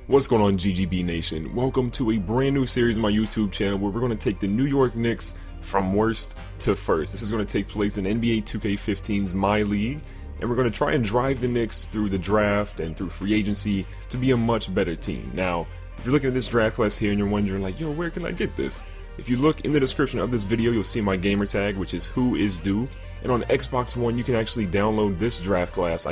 What's going on, GGB Nation? Welcome to a brand new series on my YouTube channel where we're going to take the New York Knicks from worst to first. This is going to take place in NBA 2K15's MyLeague, and we're going to try and drive the Knicks through the draft and through free agency to be a much better team. Now, if you're looking at this draft class here and you're wondering like, yo, where can I get this? If you look in the description of this video, you'll see my gamer tag, which is whoisdue. And on Xbox One, you can actually download this draft class.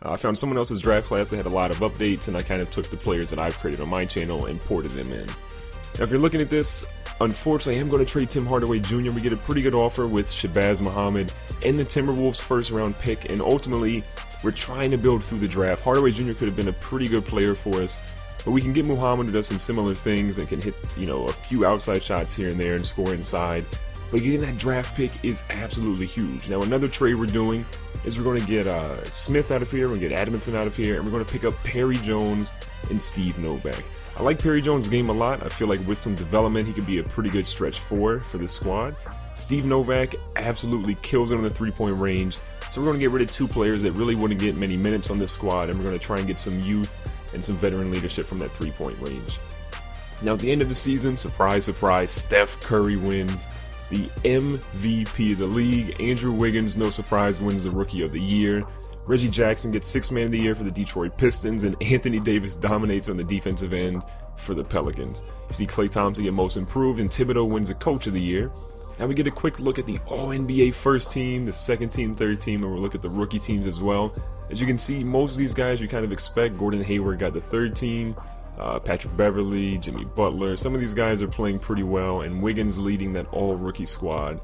I found someone else's draft class that had a lot of updates, and I kind of took the players that I've created on my channel and ported them in. Now, if you're looking at this, unfortunately, I'm going to trade Tim Hardaway Jr. We get a pretty good offer with Shabazz Muhammad and the Timberwolves first round pick, and ultimately, we're trying to build through the draft. Hardaway Jr. could have been a pretty good player for us, but we can get Muhammad who does some similar things and can hit, a few outside shots here and there and score inside. But getting that draft pick is absolutely huge. Now, another trade we're doing is we're going to get Smith out of here, we're going to get Adamson out of here, and we're going to pick up Perry Jones and Steve Novak. I like Perry Jones' game a lot. I feel like with some development, he could be a pretty good stretch four for this squad. Steve Novak absolutely kills it on the three-point range, so we're going to get rid of two players that really wouldn't get many minutes on this squad, and we're going to try and get some youth and some veteran leadership from that three-point range. Now, at the end of the season, surprise, surprise, Steph Curry wins the MVP of the league. Andrew Wiggins, no surprise, wins the Rookie of the Year. Reggie Jackson gets Sixth Man of the Year for the Detroit Pistons, and Anthony Davis dominates on the defensive end for the Pelicans. You see Klay Thompson get Most Improved, and Thibodeau wins the Coach of the Year. Now we get a quick look at the All-NBA first team, the second team, third team, and we'll look at the rookie teams as well. As you can see, most of these guys you kind of expect. Gordon Hayward got the third team. Patrick Beverly, Jimmy Butler, some of these guys are playing pretty well, and Wiggins leading that all-rookie squad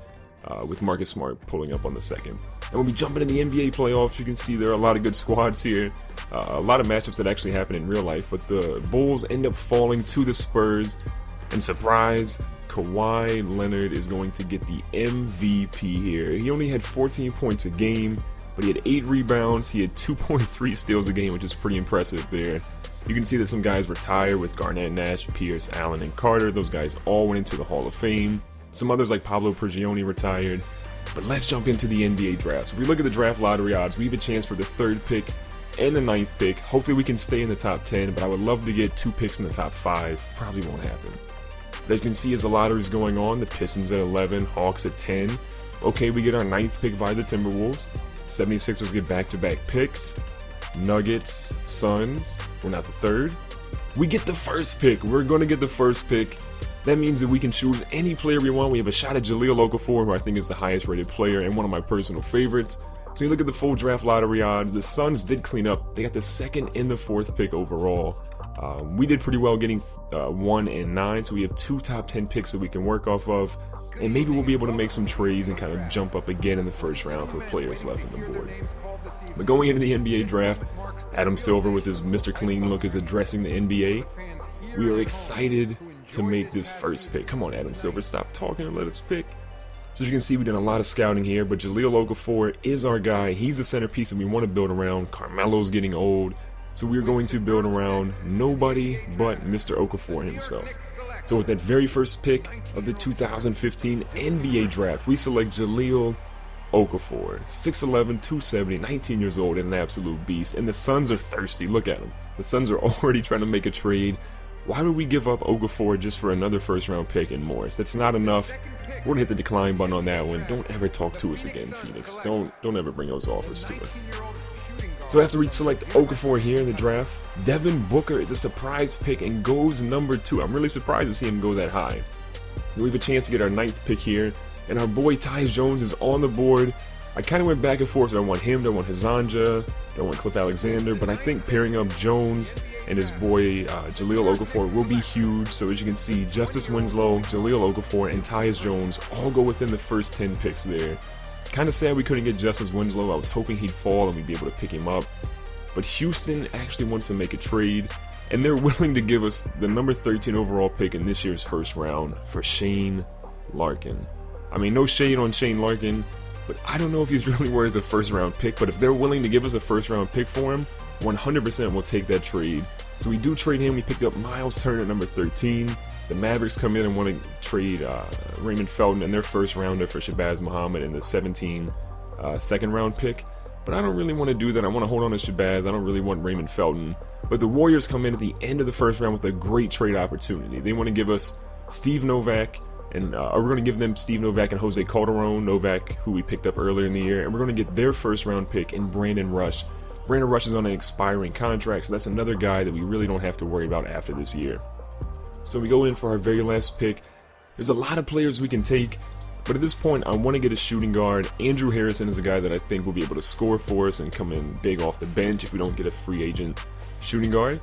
with Marcus Smart pulling up on the second. And when we jump into the NBA playoffs, you can see there are a lot of good squads here, a lot of matchups that actually happen in real life, but the Bulls end up falling to the Spurs, and surprise, Kawhi Leonard is going to get the MVP here. He only had 14 points a game, but he had 8 rebounds, he had 2.3 steals a game, which is pretty impressive there. You can see that some guys retired with Garnett, Nash, Pierce, Allen, and Carter. Those guys all went into the Hall of Fame. Some others like Pablo Prigioni retired. But let's jump into the NBA draft. So if we look at the draft lottery odds, we have a chance for the 3rd pick and the 9th pick. Hopefully we can stay in the top 10, but I would love to get 2 picks in the top 5. Probably won't happen. As you can see, as the lottery is going on, the Pistons at 11, Hawks at 10. Okay, we get our 9th pick via the Timberwolves. 76ers get back-to-back picks. Nuggets, Suns, we're not the 3rd. We get the 1st pick. We're going to get the 1st pick. That means that we can choose any player we want. We have a shot at Jahlil Okafor, who I think is the highest rated player and one of my personal favorites. So you look at the full draft lottery odds, the Suns did clean up. They got the 2nd and the 4th pick overall. We did pretty well getting 1 and 9, so we have 2 top 10 picks that we can work off of. And maybe we'll be able to make some trades and kind of jump up again in the first round for players left on the board. But going into the NBA draft, Adam Silver with his Mr. Clean look is addressing the NBA. We are excited to make this 1st pick. Come on, Adam Silver, stop talking and let us pick. So as you can see, we've done a lot of scouting here, but Jahlil Okafor is our guy. He's the centerpiece that we want to build around. Carmelo's getting old, so we're going to build around nobody but Mr. Okafor himself. So with that very first pick of the 2015 NBA draft, we select Jahlil Okafor, 6'11", 270, 19 years old, and an absolute beast. And the Suns are thirsty. Look at them. The Suns are already trying to make a trade. Why would we give up Okafor just for another first-round pick in Morris? That's not enough. We're going to hit the decline button on that one. Don't ever talk to us again, Phoenix. Don't ever bring those offers to us. So after we select Okafor here in the draft, Devin Booker is a surprise pick and goes number 2. I'm really surprised to see him go that high. We have a chance to get our 9th pick here, and our boy Tyus Jones is on the board. I kind of went back and forth. Do I want him? Do I want Hazanja? Do I want Cliff Alexander? But I think pairing up Jones and his boy Jahlil Okafor will be huge. So as you can see, Justice Winslow, Jahlil Okafor, and Tyus Jones all go within the first 10 picks there. Kind of sad we couldn't get Justice Winslow. I was hoping he'd fall and we'd be able to pick him up. But Houston actually wants to make a trade, and they're willing to give us the number 13 overall pick in this year's first round for Shane Larkin. I mean, no shade on Shane Larkin, but I don't know if he's really worth a first round pick. But if they're willing to give us a first round pick for him, 100% we'll take that trade. So we do trade him. We picked up Miles Turner at number 13. The Mavericks come in and want to trade Raymond Felton and their first rounder for Shabazz Muhammad and the 17 second round pick. But I don't really want to do that. I want to hold on to Shabazz. I don't really want Raymond Felton. But the Warriors come in at the end of the first round with a great trade opportunity. They want to give us Steve Novak, and we're going to give them Steve Novak and Jose Calderon. Novak, who we picked up earlier in the year, and we're going to get their first round pick in Brandon Rush. Brandon Rush is on an expiring contract, so that's another guy that we really don't have to worry about after this year. So we go in for our very last pick. There's a lot of players we can take, but at this point I want to get a shooting guard. Andrew Harrison is a guy that I think will be able to score for us and come in big off the bench if we don't get a free agent shooting guard.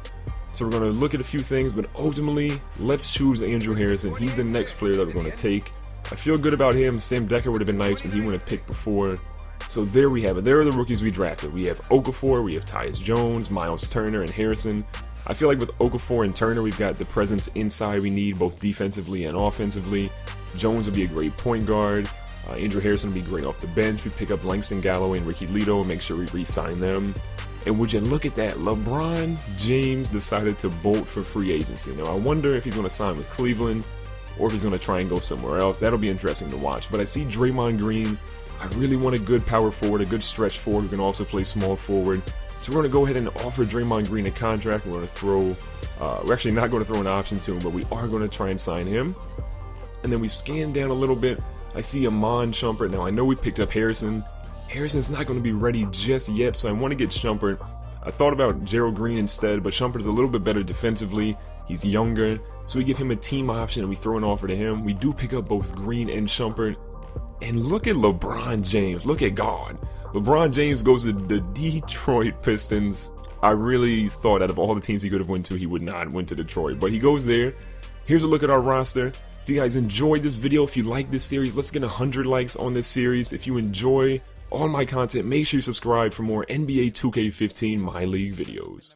So we're going to look at a few things, but ultimately, let's choose Andrew Harrison. He's the next player that we're going to take. I feel good about him. Sam Decker would have been nice, but he wouldn't have picked before. So there we have it. There are the rookies we drafted. We have Okafor, we have Tyus Jones, Miles Turner, and Harrison. I feel like with Okafor and Turner, we've got the presence inside we need, both defensively and offensively. Jones would be a great point guard. Andrew Harrison would be great off the bench. We pick up Langston Galloway and Ricky Lito and make sure we re-sign them. And would you look at that, LeBron James decided to bolt for free agency. Now, I wonder if he's going to sign with Cleveland or if he's going to try and go somewhere else. That'll be interesting to watch. But I see Draymond Green. I really want a good power forward, a good stretch forward who can also play small forward. So we're going to go ahead and offer Draymond Green a contract. We're going to throw, we're actually not going to throw an option to him, but we are going to try and sign him. And then we scan down a little bit. I see Amon Shumpert. Now, I know we picked up Harrison. Harrison's not going to be ready just yet, so I want to get Shumpert. I thought about Gerald Green instead, but Shumpert's a little bit better defensively. He's younger, so we give him a team option and we throw an offer to him. We do pick up both Green and Shumpert. And look at LeBron James. Look at God. LeBron James goes to the Detroit Pistons. I really thought out of all the teams he could have went to, he would not went to Detroit. But he goes there. Here's a look at our roster. If you guys enjoyed this video, if you like this series, let's get 100 likes on this series. If you enjoy all my content, make sure you subscribe for more NBA 2K15 MyLeague videos.